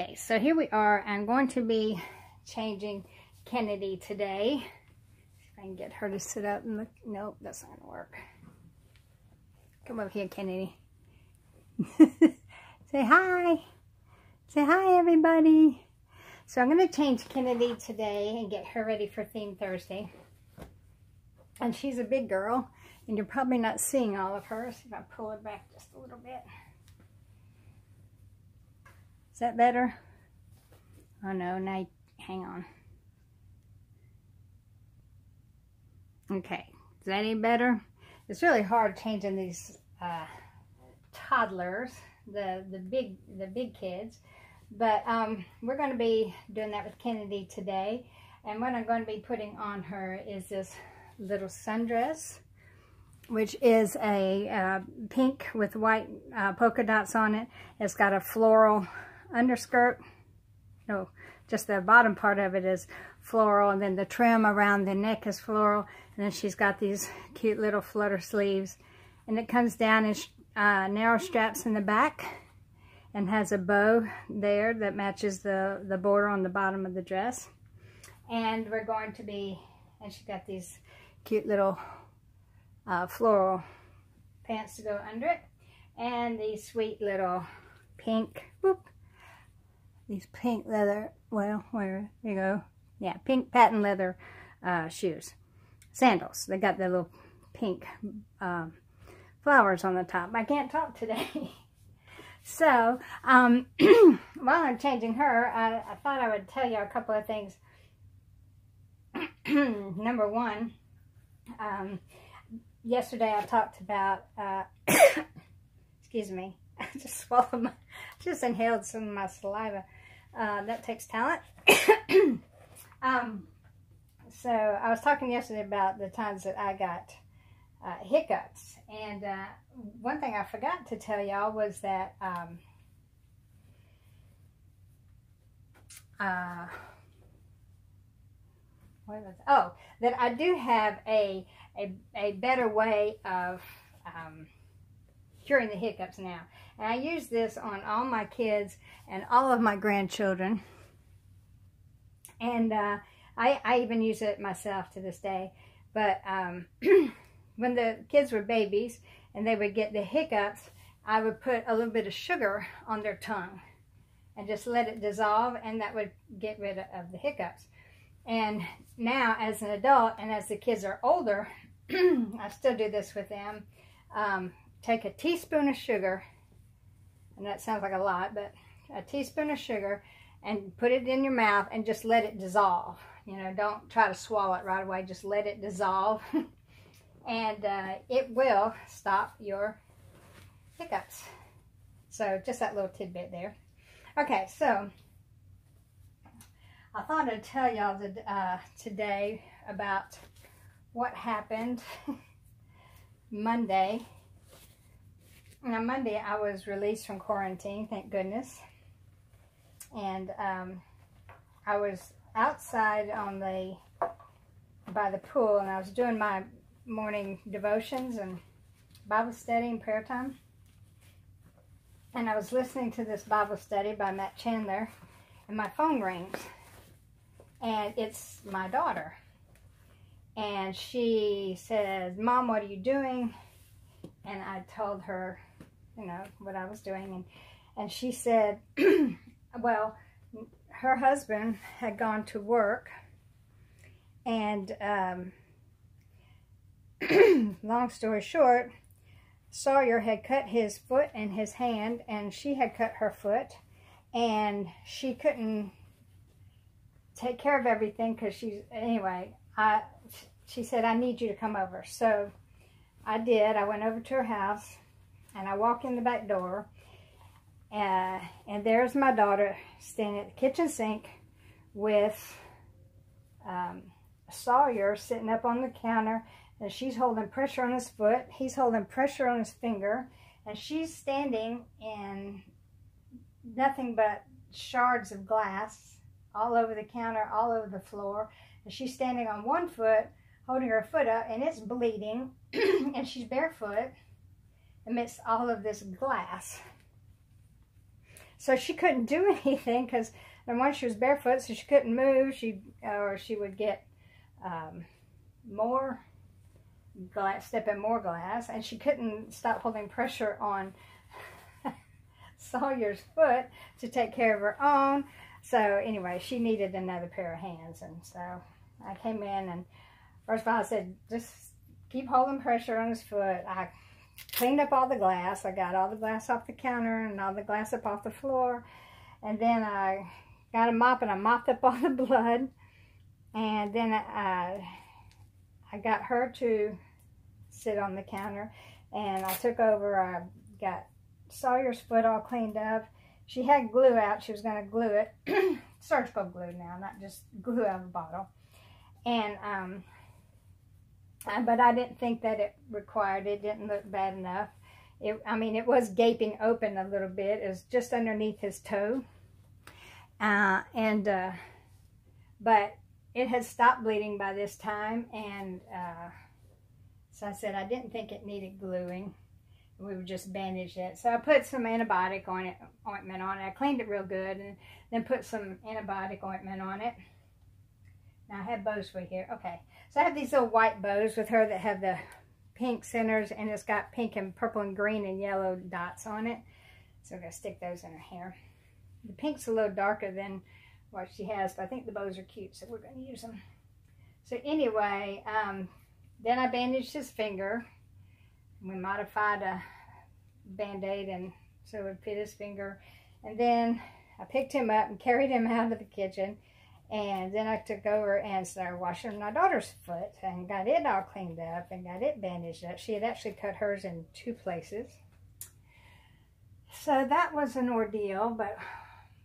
Okay, so here we are. I'm going to be changing Kennedy today. See if I can get her to sit up and look. Nope, that's not going to work. Come over here, Kennedy. Say hi. Say hi, everybody. So I'm going to change Kennedy today and get her ready for Theme Thursday. And she's a big girl, and you're probably not seeing all of her. See if I pull her back just a little bit. Is that better? Oh no, now hang on. Okay, is that any better? It's really hard changing these toddlers, the big kids, but we're going to be doing that with Kennedy today. And what I'm going to be putting on her is this little sundress, which is a pink with white polka dots on it. It's got a floral underskirt. No, just the bottom part of it is floral, and then the trim around the neck is floral, and then she's got these cute little flutter sleeves, and it comes down in narrow straps in the back and has a bow there that matches the border on the bottom of the dress. And we're going to be, and she's got these cute little floral pants to go under it, and these sweet little pink, whoop, these pink leather, well, where you go, yeah, pink patent leather shoes, sandals. They got the little pink flowers on the top. I can't talk today. So while I'm changing her, I thought I would tell you a couple of things. Number one, yesterday I talked about excuse me, I just swallowed just inhaled some of my saliva. That takes talent. So I was talking yesterday about the times that I got hiccups, and one thing I forgot to tell y'all was that that I do have a better way of curing the hiccups now. And I use this on all my kids and all of my grandchildren. And I even use it myself to this day. But when the kids were babies and they would get the hiccups, I would put a little bit of sugar on their tongue and just let it dissolve, and that would get rid of the hiccups. And now as an adult and as the kids are older, I still do this with them. Take a teaspoon of sugar, and that sounds like a lot, but a teaspoon of sugar, and put it in your mouth and just let it dissolve. You know, don't try to swallow it right away, just let it dissolve. And it will stop your hiccups. So just that little tidbit there. Okay, so I thought I'd tell y'all today about what happened Monday. Now, Monday I was released from quarantine, thank goodness. And I was outside by the pool, and I was doing my morning devotions and Bible study and prayer time. And I was listening to this Bible study by Matt Chandler, and my phone rings. And it's my daughter. And she says, "Mom, what are you doing?" And I told her, you know, what I was doing. And she said, well, her husband had gone to work, and long story short, Sawyer had cut his foot and his hand, and she had cut her foot, and she couldn't take care of everything because she said, "I need you to come over." So I did. I went over to her house, and I walk in the back door, and there's my daughter standing at the kitchen sink with Sawyer sitting up on the counter, and she's holding pressure on his foot. He's holding pressure on his finger, and she's standing in nothing but shards of glass all over the counter, all over the floor. And she's standing on one foot, holding her foot up, and it's bleeding, and she's barefoot amidst all of this glass. So she couldn't do anything because, and once she was barefoot, so she couldn't move. Or she would get more glass, step in more glass, and she couldn't stop holding pressure on Sawyer's foot to take care of her own. So anyway, she needed another pair of hands, and so I came in, and first of all I said, just keep holding pressure on his foot. I cleaned up all the glass. I got all the glass off the counter and all the glass up off the floor, and then I got a mop and I mopped up all the blood, and then I got her to sit on the counter, and I took over. I got Sawyer's foot all cleaned up. She had glue out. She was going to glue it. Surgical glue now, not just glue out of a bottle. And, but I didn't think that it required, it didn't look bad enough. I mean, it was gaping open a little bit. It was just underneath his toe. But it had stopped bleeding by this time. And so I said I didn't think it needed gluing. We would just bandage it. So I put some antibiotic ointment on it. I cleaned it real good and then put some antibiotic ointment on it. Now I have bows right here. Okay. So I have these little white bows with her that have the pink centers, and it's got pink and purple and green and yellow dots on it. So I'm going to stick those in her hair. The pink's a little darker than what she has, but I think the bows are cute, so we're going to use them. So anyway, then I bandaged his finger. We modified a Band-Aid and so it would fit his finger. And then I picked him up and carried him out of the kitchen. And then I took over and started washing my daughter's foot and got it all cleaned up and got it bandaged up. She had actually cut hers in 2 places. So that was an ordeal, but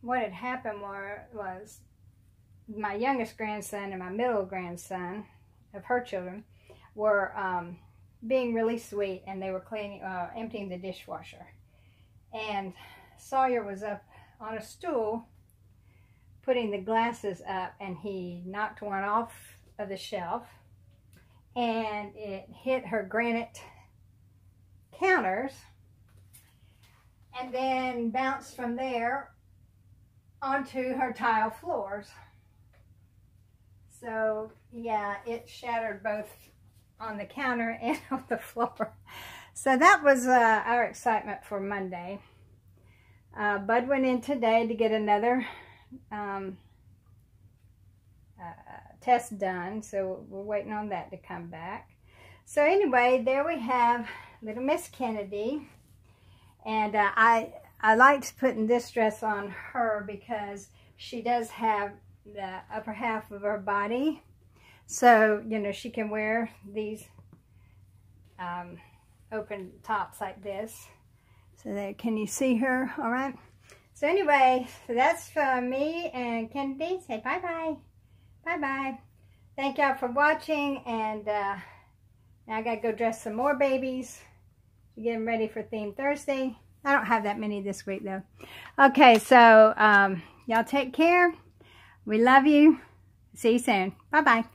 what had happened was my youngest grandson and my middle grandson of her children were being really sweet, and they were emptying the dishwasher. And Sawyer was up on a stool putting the glasses up, and he knocked one off of the shelf, and it hit her granite counters, and then bounced from there onto her tile floors. So yeah, it shattered both on the counter and on the floor. So that was our excitement for Monday. Bud went in today to get another test done, so we're waiting on that to come back. So anyway, there we have little Miss Kennedy, and I liked putting this dress on her because she does have the upper half of her body. So, you know, she can wear these open tops like this. So there, can you see her? All right. So anyway, so that's from me and Kennedy. Say bye-bye. Bye-bye. Thank y'all for watching. And now I got to go dress some more babies to get them ready for Theme Thursday. I don't have that many this week, though. Okay, so y'all take care. We love you. See you soon. Bye-bye.